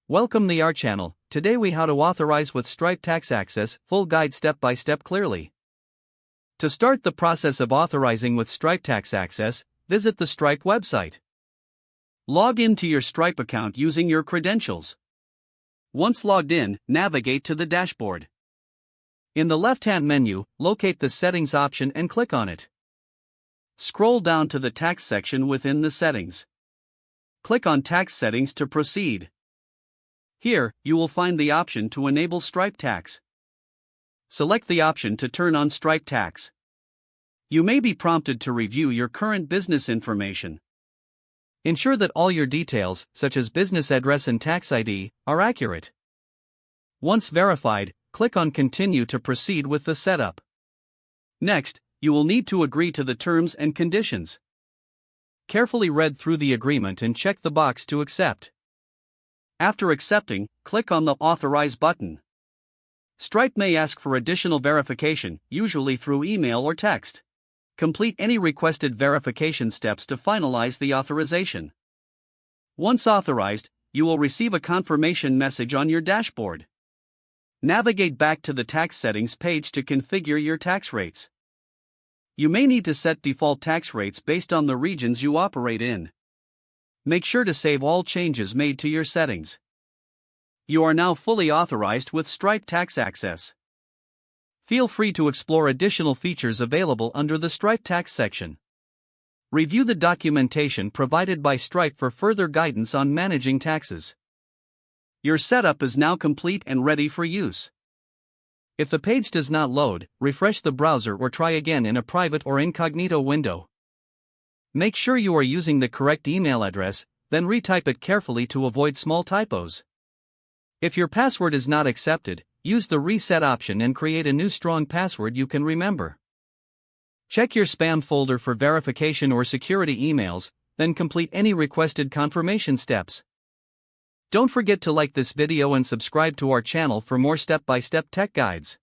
Welcome to our channel. Today we how to authorize with Stripe Tax Access, full guide step by step clearly. To start the process of authorizing with Stripe Tax Access, visit the Stripe website. Log into your Stripe account using your credentials. Once logged in, navigate to the dashboard. In the left-hand menu, locate the Settings option and click on it. Scroll down to the Tax section within the settings. Click on Tax Settings to proceed. Here, you will find the option to enable Stripe Tax. Select the option to turn on Stripe Tax. You may be prompted to review your current business information. Ensure that all your details, such as business address and tax ID, are accurate. Once verified, click on Continue to proceed with the setup. Next, you will need to agree to the terms and conditions. Carefully read through the agreement and check the box to accept. After accepting, click on the Authorize button. Stripe may ask for additional verification, usually through email or text. Complete any requested verification steps to finalize the authorization. Once authorized, you will receive a confirmation message on your dashboard. Navigate back to the tax settings page to configure your tax rates. You may need to set default tax rates based on the regions you operate in. Make sure to save all changes made to your settings. You are now fully authorized with Stripe Tax Access. Feel free to explore additional features available under the Stripe Tax section. Review the documentation provided by Stripe for further guidance on managing taxes. Your setup is now complete and ready for use. If the page does not load, refresh the browser or try again in a private or incognito window. Make sure you are using the correct email address, then retype it carefully to avoid small typos. If your password is not accepted, use the reset option and create a new strong password you can remember. Check your spam folder for verification or security emails, then complete any requested confirmation steps. Don't forget to like this video and subscribe to our channel for more step-by-step tech guides.